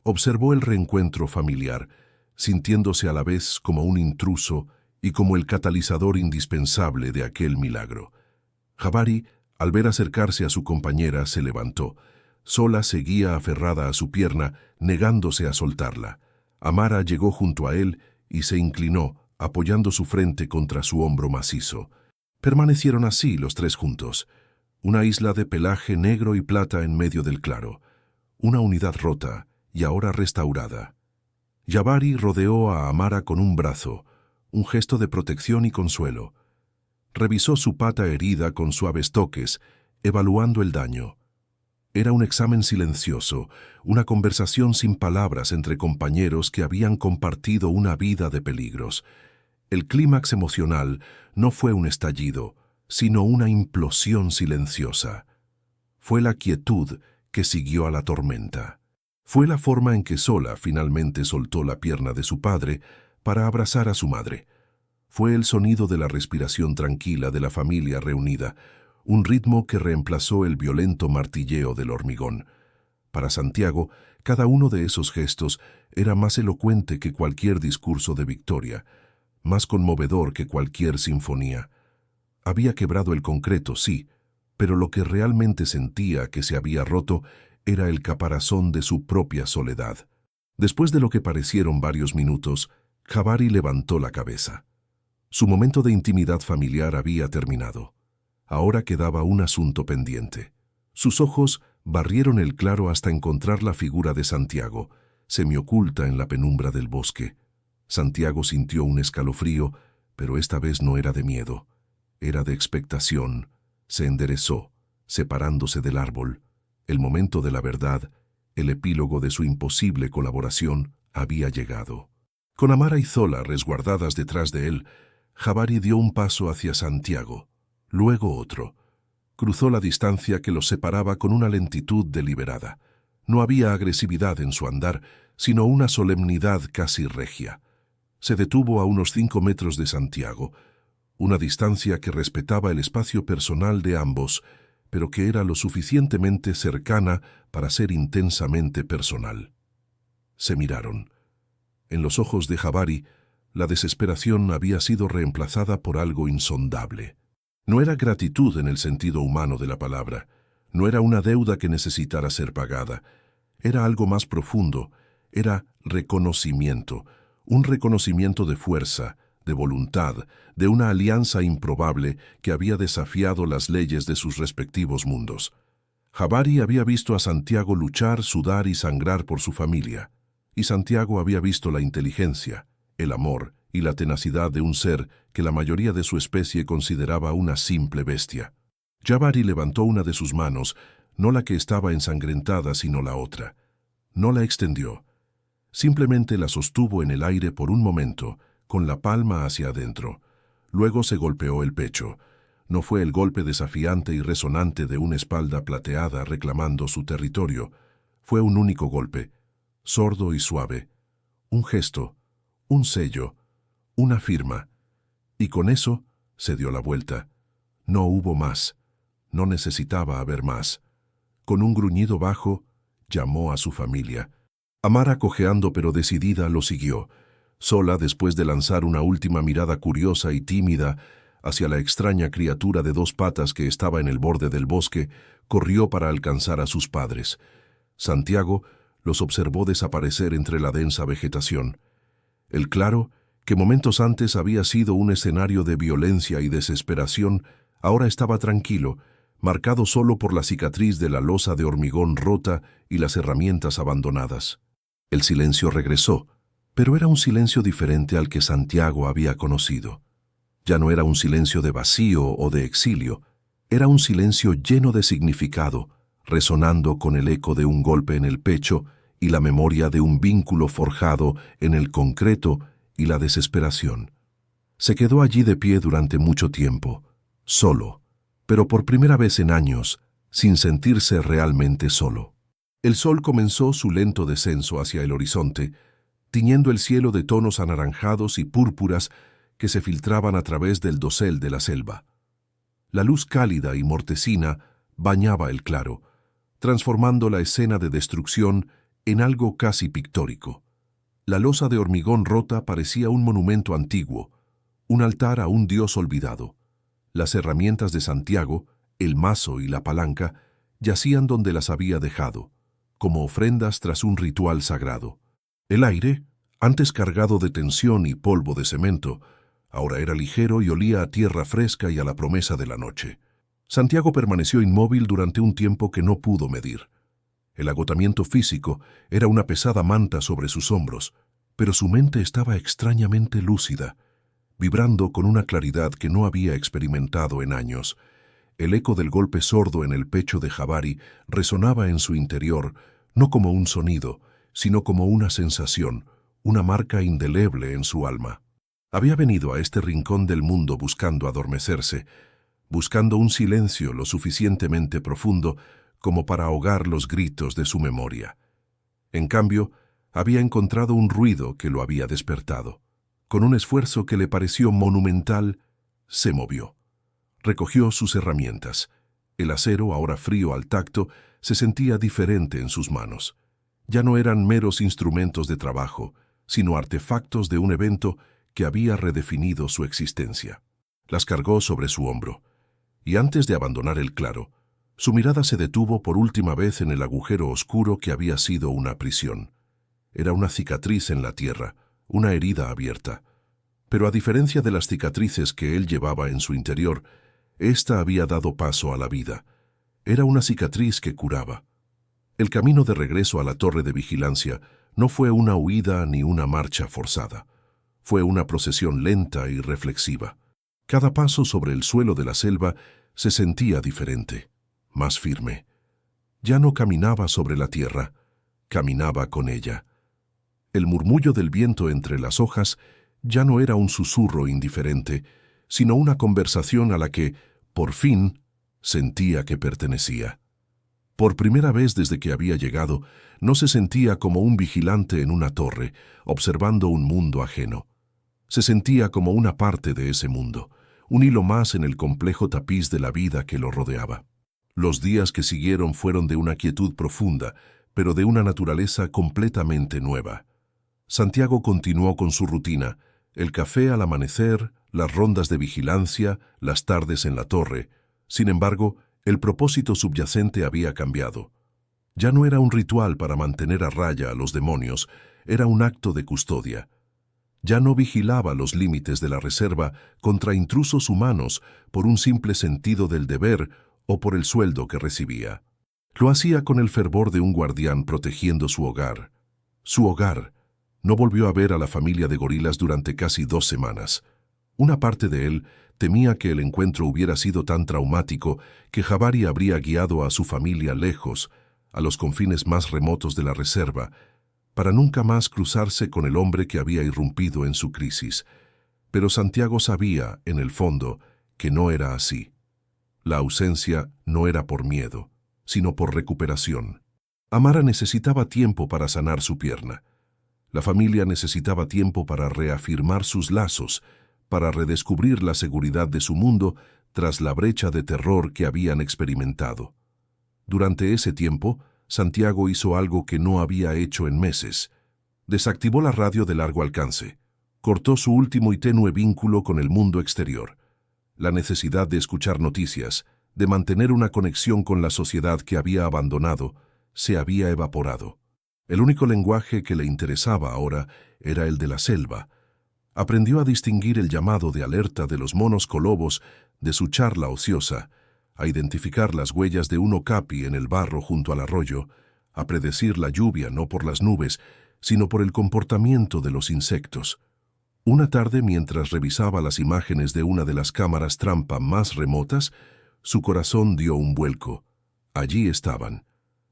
Observó el reencuentro familiar, sintiéndose a la vez como un intruso y como el catalizador indispensable de aquel milagro. Jabari, al ver acercarse a su compañera, se levantó. Sola seguía aferrada a su pierna, negándose a soltarla. Amara llegó junto a él y se inclinó, apoyando su frente contra su hombro macizo. Permanecieron así los tres juntos, una isla de pelaje negro y plata en medio del claro, una unidad rota y ahora restaurada. Jabari rodeó a Amara con un brazo, un gesto de protección y consuelo. Revisó su pata herida con suaves toques, evaluando el daño. Era un examen silencioso, una conversación sin palabras entre compañeros que habían compartido una vida de peligros. El clímax emocional no fue un estallido, sino una implosión silenciosa. Fue la quietud que siguió a la tormenta. Fue la forma en que Sola finalmente soltó la pierna de su padre para abrazar a su madre. Fue el sonido de la respiración tranquila de la familia reunida, un ritmo que reemplazó el violento martilleo del hormigón. Para Santiago, cada uno de esos gestos era más elocuente que cualquier discurso de victoria, más conmovedor que cualquier sinfonía. Había quebrado el concreto, sí, pero lo que realmente sentía que se había roto era el caparazón de su propia soledad. Después de lo que parecieron varios minutos, Jabari levantó la cabeza. Su momento de intimidad familiar había terminado. Ahora quedaba un asunto pendiente. Sus ojos barrieron el claro hasta encontrar la figura de Santiago, semioculta en la penumbra del bosque. Santiago sintió un escalofrío, pero esta vez no era de miedo. Era de expectación. Se enderezó, separándose del árbol. El momento de la verdad, el epílogo de su imposible colaboración, había llegado. Con Amara y Zola resguardadas detrás de él, Jabari dio un paso hacia Santiago, luego otro. Cruzó la distancia que los separaba con una lentitud deliberada. No había agresividad en su andar, sino una solemnidad casi regia. Se detuvo a unos 5 metros de Santiago, una distancia que respetaba el espacio personal de ambos, pero que era lo suficientemente cercana para ser intensamente personal. Se miraron. En los ojos de Jabari, la desesperación había sido reemplazada por algo insondable. No era gratitud en el sentido humano de la palabra, no era una deuda que necesitara ser pagada, era algo más profundo, era reconocimiento, un reconocimiento de fuerza, de voluntad, de una alianza improbable que había desafiado las leyes de sus respectivos mundos. Jabari había visto a Santiago luchar, sudar y sangrar por su familia, y Santiago había visto la inteligencia, el amor y la tenacidad de un ser que la mayoría de su especie consideraba una simple bestia. Jabari levantó una de sus manos, no la que estaba ensangrentada sino la otra. No la extendió. Simplemente la sostuvo en el aire por un momento, con la palma hacia adentro. Luego se golpeó el pecho. No fue el golpe desafiante y resonante de una espalda plateada reclamando su territorio. Fue un único golpe, sordo y suave. Un gesto, un sello, una firma. Y con eso se dio la vuelta. No hubo más. No necesitaba haber más. Con un gruñido bajo, llamó a su familia. Amara, cojeando pero decidida, lo siguió. Sola, después de lanzar una última mirada curiosa y tímida hacia la extraña criatura de dos patas que estaba en el borde del bosque, corrió para alcanzar a sus padres. Santiago los observó desaparecer entre la densa vegetación. El claro, que momentos antes había sido un escenario de violencia y desesperación, ahora estaba tranquilo, marcado solo por la cicatriz de la losa de hormigón rota y las herramientas abandonadas. El silencio regresó, pero era un silencio diferente al que Santiago había conocido. Ya no era un silencio de vacío o de exilio, era un silencio lleno de significado, resonando con el eco de un golpe en el pecho y la memoria de un vínculo forjado en el concreto y la desesperación. Se quedó allí de pie durante mucho tiempo, solo, pero por primera vez en años, sin sentirse realmente solo. El sol comenzó su lento descenso hacia el horizonte, tiñendo el cielo de tonos anaranjados y púrpuras que se filtraban a través del dosel de la selva. La luz cálida y mortecina bañaba el claro, transformando la escena de destrucción en algo casi pictórico. La losa de hormigón rota parecía un monumento antiguo, un altar a un dios olvidado. Las herramientas de Santiago, el mazo y la palanca, yacían donde las había dejado, como ofrendas tras un ritual sagrado. El aire, antes cargado de tensión y polvo de cemento, ahora era ligero y olía a tierra fresca y a la promesa de la noche. Santiago permaneció inmóvil durante un tiempo que no pudo medir. El agotamiento físico era una pesada manta sobre sus hombros, pero su mente estaba extrañamente lúcida, vibrando con una claridad que no había experimentado en años. El eco del golpe sordo en el pecho de Jabari resonaba en su interior, no como un sonido, sino como una sensación, una marca indeleble en su alma. Había venido a este rincón del mundo buscando adormecerse, buscando un silencio lo suficientemente profundo como para ahogar los gritos de su memoria. En cambio, había encontrado un ruido que lo había despertado. Con un esfuerzo que le pareció monumental, se movió. Recogió sus herramientas. El acero, ahora frío al tacto, se sentía diferente en sus manos. Ya no eran meros instrumentos de trabajo, sino artefactos de un evento que había redefinido su existencia. Las cargó sobre su hombro, y antes de abandonar el claro, su mirada se detuvo por última vez en el agujero oscuro que había sido una prisión. Era una cicatriz en la tierra, una herida abierta. Pero a diferencia de las cicatrices que él llevaba en su interior, ésta había dado paso a la vida. Era una cicatriz que curaba. El camino de regreso a la torre de vigilancia no fue una huida ni una marcha forzada. Fue una procesión lenta y reflexiva. Cada paso sobre el suelo de la selva se sentía diferente, más firme. Ya no caminaba sobre la tierra, caminaba con ella. El murmullo del viento entre las hojas ya no era un susurro indiferente, sino una conversación a la que, por fin, sentía que pertenecía. Por primera vez desde que había llegado, no se sentía como un vigilante en una torre, observando un mundo ajeno. Se sentía como una parte de ese mundo, un hilo más en el complejo tapiz de la vida que lo rodeaba. Los días que siguieron fueron de una quietud profunda, pero de una naturaleza completamente nueva. Santiago continuó con su rutina, el café al amanecer, las rondas de vigilancia, las tardes en la torre. Sin embargo, el propósito subyacente había cambiado. Ya no era un ritual para mantener a raya a los demonios, era un acto de custodia. Ya no vigilaba los límites de la reserva contra intrusos humanos por un simple sentido del deber o por el sueldo que recibía. Lo hacía con el fervor de un guardián protegiendo su hogar. Su hogar. No volvió a ver a la familia de gorilas durante casi 2 semanas. Una parte de él temía que el encuentro hubiera sido tan traumático que Jabari habría guiado a su familia lejos, a los confines más remotos de la reserva, para nunca más cruzarse con el hombre que había irrumpido en su crisis. Pero Santiago sabía, en el fondo, que no era así. La ausencia no era por miedo, sino por recuperación. Amara necesitaba tiempo para sanar su pierna. La familia necesitaba tiempo para reafirmar sus lazos, para redescubrir la seguridad de su mundo tras la brecha de terror que habían experimentado. Durante ese tiempo, Santiago hizo algo que no había hecho en meses. Desactivó la radio de largo alcance. Cortó su último y tenue vínculo con el mundo exterior. La necesidad de escuchar noticias, de mantener una conexión con la sociedad que había abandonado, se había evaporado. El único lenguaje que le interesaba ahora era el de la selva. Aprendió a distinguir el llamado de alerta de los monos colobos de su charla ociosa, a identificar las huellas de un okapi en el barro junto al arroyo, a predecir la lluvia no por las nubes, sino por el comportamiento de los insectos. Una tarde, mientras revisaba las imágenes de una de las cámaras trampa más remotas, su corazón dio un vuelco. Allí estaban.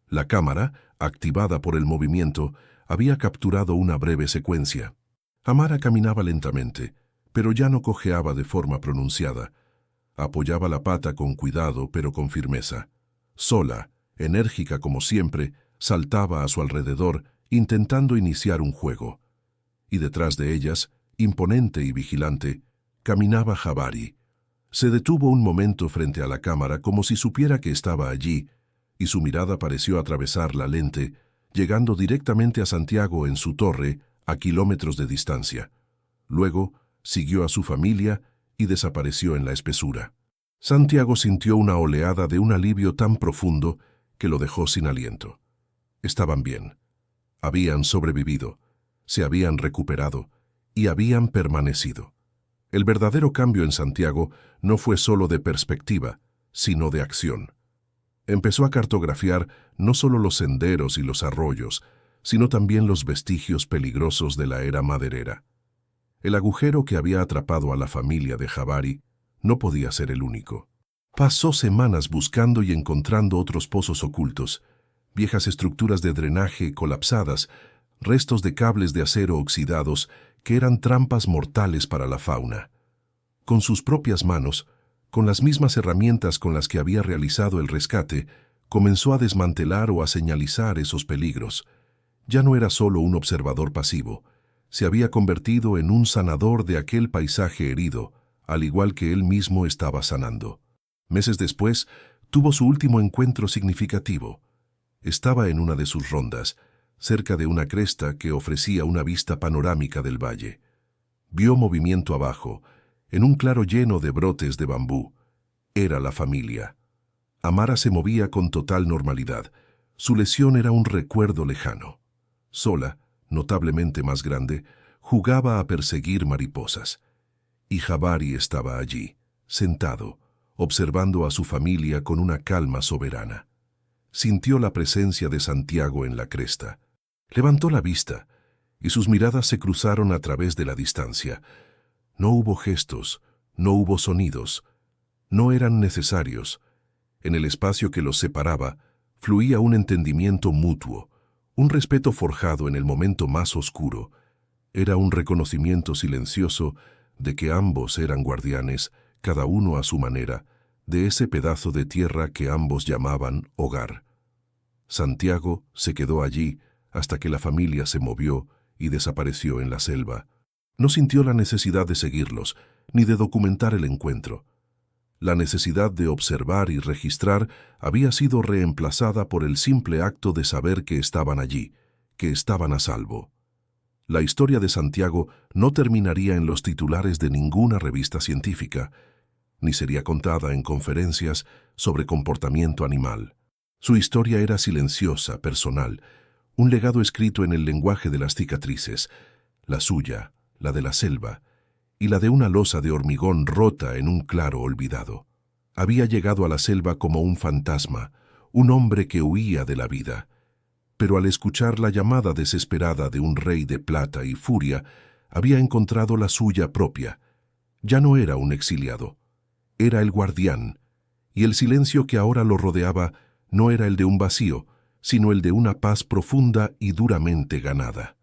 La cámara, activada por el movimiento, había capturado una breve secuencia. Amara caminaba lentamente, pero ya no cojeaba de forma pronunciada. Apoyaba la pata con cuidado, pero con firmeza. Sola, enérgica como siempre, saltaba a su alrededor, intentando iniciar un juego. Y detrás de ellas, imponente y vigilante, caminaba Jabari. Se detuvo un momento frente a la cámara como si supiera que estaba allí, y su mirada pareció atravesar la lente, llegando directamente a Santiago en su torre, a kilómetros de distancia. Luego, siguió a su familia y desapareció en la espesura. Santiago sintió una oleada de un alivio tan profundo que lo dejó sin aliento. Estaban bien. Habían sobrevivido, se habían recuperado y habían permanecido. El verdadero cambio en Santiago no fue solo de perspectiva, sino de acción. Empezó a cartografiar no solo los senderos y los arroyos, sino también los vestigios peligrosos de la era maderera. El agujero que había atrapado a la familia de Jabari no podía ser el único. Pasó semanas buscando y encontrando otros pozos ocultos, viejas estructuras de drenaje colapsadas, restos de cables de acero oxidados que eran trampas mortales para la fauna. Con sus propias manos, con las mismas herramientas con las que había realizado el rescate, comenzó a desmantelar o a señalizar esos peligros. Ya no era solo un observador pasivo, se había convertido en un sanador de aquel paisaje herido, al igual que él mismo estaba sanando. Meses después, tuvo su último encuentro significativo. Estaba en una de sus rondas, cerca de una cresta que ofrecía una vista panorámica del valle. Vio movimiento abajo, en un claro lleno de brotes de bambú. Era la familia. Amara se movía con total normalidad. Su lesión era un recuerdo lejano. Sola, notablemente más grande, jugaba a perseguir mariposas. Y Jabari estaba allí, sentado, observando a su familia con una calma soberana. Sintió la presencia de Santiago en la cresta. Levantó la vista, y sus miradas se cruzaron a través de la distancia. No hubo gestos, no hubo sonidos, no eran necesarios. En el espacio que los separaba, fluía un entendimiento mutuo, un respeto forjado en el momento más oscuro. Era un reconocimiento silencioso de que ambos eran guardianes, cada uno a su manera, de ese pedazo de tierra que ambos llamaban hogar. Santiago se quedó allí hasta que la familia se movió y desapareció en la selva. No sintió la necesidad de seguirlos, ni de documentar el encuentro. La necesidad de observar y registrar había sido reemplazada por el simple acto de saber que estaban allí, que estaban a salvo. La historia de Santiago no terminaría en los titulares de ninguna revista científica, ni sería contada en conferencias sobre comportamiento animal. Su historia era silenciosa, personal, un legado escrito en el lenguaje de las cicatrices, la suya, la de la selva, y la de una losa de hormigón rota en un claro olvidado. Había llegado a la selva como un fantasma, un hombre que huía de la vida. Pero al escuchar la llamada desesperada de un rey de plata y furia, había encontrado la suya propia. Ya no era un exiliado, era el guardián, y el silencio que ahora lo rodeaba no era el de un vacío, sino el de una paz profunda y duramente ganada.